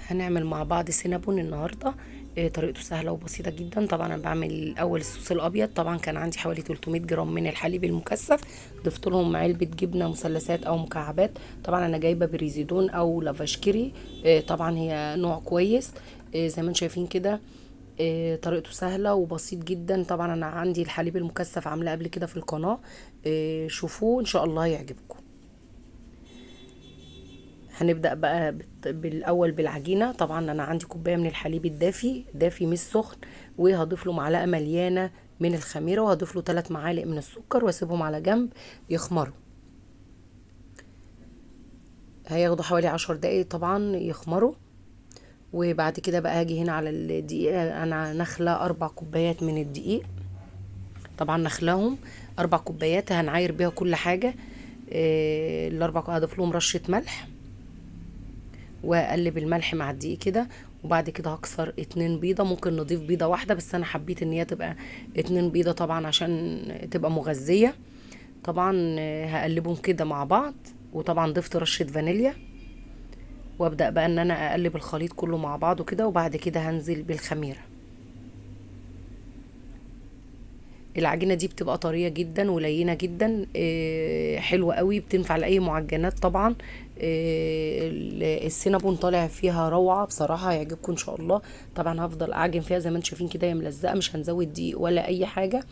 هنعمل مع بعض سينابون النهارده. طريقته سهله وبسيطه جدا. طبعا انا بعمل الاول الصوص الابيض. طبعا كان عندي حوالي 300 جرام من الحليب المكثف، ضفت لهم علبه جبنه مثلثات او مكعبات. طبعا انا جايبه بريزيدون او لافاشكري. طبعا هي نوع كويس. زي ما انتم شايفين كده. طريقته سهله وبسيط جدا. طبعا انا عندي الحليب المكثف عاملاه قبل كده في القناه. شوفوه ان شاء الله يعجبكم. هنبدأ بقى بالأول بالعجينة. طبعا أنا عندي كوباية من الحليب الدافي، دافي مش سخن، وهضيف له معلقة مليانة من الخميرة، وهضيف له 3 معالق من السكر، واسيبهم على جنب يخمروا. هياخدوا حوالي 10 دقايق طبعا يخمروا. وبعد كده بقى هاجي هنا على الدقيق. أنا نخلة 4 كوبايات من الدقيق. طبعا نخلاهم 4 كوبايات هنعاير بيها كل حاجة. الأربع هضيف لهم رشة ملح، واقلب الملح مع الدقيق كده. وبعد كده هكسر 2 بيضة. ممكن نضيف بيضة واحدة، بس انا حبيت ان هي تبقى 2 بيضة طبعا عشان تبقى مغذية. طبعا هقلبهم كده مع بعض. وطبعا ضفت رشة فانيليا، وابدأ بقى ان انا اقلب الخليط كله مع بعضه كده. وبعد كده هنزل بالخميرة. العجينه دي بتبقى طريه جدا ولينه جدا. حلوه قوي، بتنفع لاي معجنات طبعا. السينابون طالع فيها روعه بصراحه، هيعجبكم ان شاء الله. طبعا هفضل اعجن فيها زي ما انتم شايفين كده، هي ملزقه، مش هنزود دقيق ولا اي حاجه.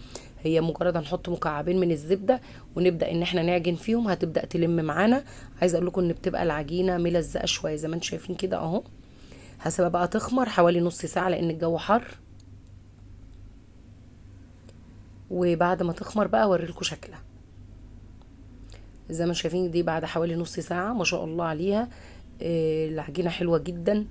هي مجرد هنحط مكعبين من الزبده ونبدا ان احنا نعجن فيهم، هتبدا تلم معانا. عايزه اقول لكم ان بتبقى العجينه ملزقه شويه زي ما انتم شايفين كده اهو. هسيبها بقى تخمر حوالي نص ساعه لان الجو حر. وبعد ما تخمر بقى اوريلكم شكلها. زي ما شايفين دي بعد حوالي نص ساعة ما شاء الله عليها. العجينة حلوة جدا.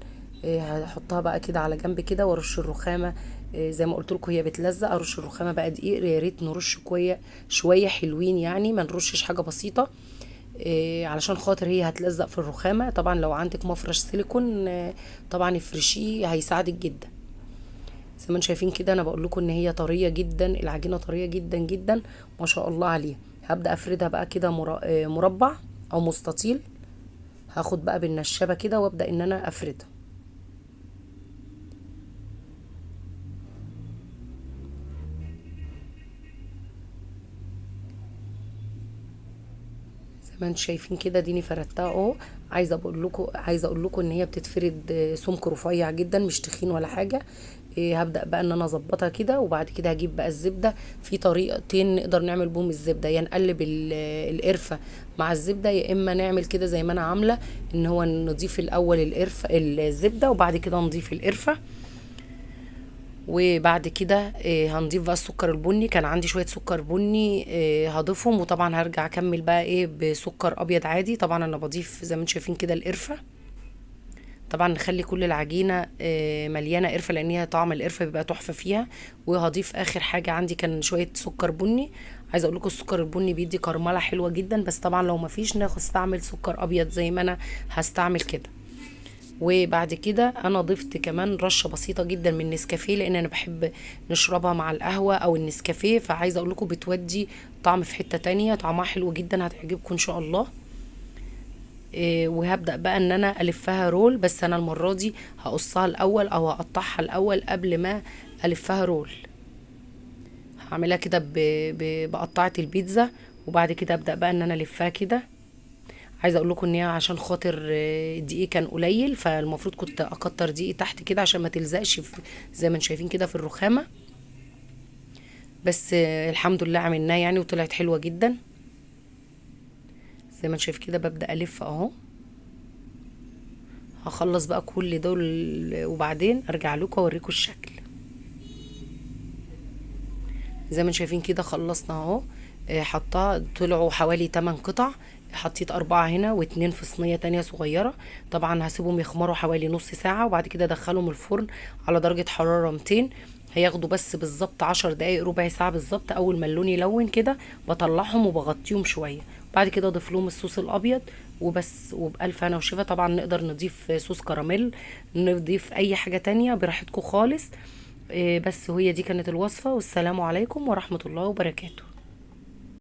هحطها بقى كده على جنب كده وارش الرخامة. زي ما قلت لكم هي بتلزق، ارش الرخامة بقى دقيق. يا ريت نرش شوية حلوين يعني، ما نرشش حاجة بسيطة. علشان خاطر هي هتلزق في الرخامة. طبعا لو عندك مفرش سيليكون طبعا افرشيه هيساعدك جدا. زي ما انتم شايفين كده، انا بقول لكم ان هي طريه جدا، العجينه طريه جدا جدا ما شاء الله عليها. هبدا افردها بقى كده مربع او مستطيل. هاخد بقى بالنشابه كده وابدا ان انا افردها. زي ما انتم شايفين كده ديني فردتها اهو. عايزه اقول لكم ان هي بتتفرد سمك رفيع جدا، مش تخين ولا حاجه. هبدا بقى ان انا اظبطها كده. وبعد كده هجيب بقى الزبده. في طريقتين نقدر نعمل بهم الزبده، يا نقلب القرفه مع الزبده، يا اما نعمل كده زي ما انا عامله، ان هو نضيف الاول الزبده وبعد كده نضيف القرفه. وبعد كده هنضيف بقى السكر البني. كان عندي شوية سكر بني هضيفهم. وطبعا هرجع اكمل بقى بسكر ابيض عادي. طبعا انا بضيف زي ما انتم شايفين كده القرفة. طبعا نخلي كل العجينة مليانة قرفة لان هي طعم القرفة بيبقى تحفة فيها. وهضيف اخر حاجة عندي كان شوية سكر بني. عايزه اقول لكم السكر البني بيدي كرملة حلوة جدا، بس طبعا لو مفيش نستعمل سكر ابيض زي ما انا هستعمل كده. وبعد كده انا ضفت كمان رشه بسيطه جدا من نسكافيه، لان انا بحب نشربها مع القهوه او النسكافيه. فعايزه اقول لكم بتودي طعم في حته تانية، طعمها حلو جدا، هتعجبكم ان شاء الله. وهبدا بقى ان انا الفها رول. بس انا المره دي هقصها الاول او هقطعها الاول قبل ما الفها رول. هعملها كده بقطعه البيتزا. وبعد كده ابدا بقى ان انا الفها كده. عايزه اقول لكم ان هي عشان خاطر الدقيق كان قليل، فالمفروض كنت اكتر دقيق تحت كده عشان ما تلزقش زي ما انتم شايفين كده في الرخامه. بس الحمد لله عملناه يعني وطلعت حلوه جدا. زي ما انتم شايف كده ببدا الف اهو. هخلص بقى كل دول وبعدين ارجع لكم اوريكم الشكل. زي ما انتم شايفين كده خلصنا اهو. حطها طلعوا حوالي 8 قطع. حطيت 4 هنا و2 في صينية تانية صغيرة. طبعا هسيبهم يخمروا حوالي نص ساعة، وبعد كده ادخلهم الفرن على درجة حرارة 200. هياخدوا بس بالظبط 10 دقايق، ربع ساعة بالظبط. اول ما اللون يلون كده بطلعهم وبغطيهم شوية. بعد كده اضيف لهم الصوص الابيض وبس. وبألف هنا وشفا. طبعا نقدر نضيف صوص كراميل، نضيف اي حاجة تانية براحتكم خالص. بس هي دي كانت الوصفة. والسلام عليكم ورحمة الله وبركاته.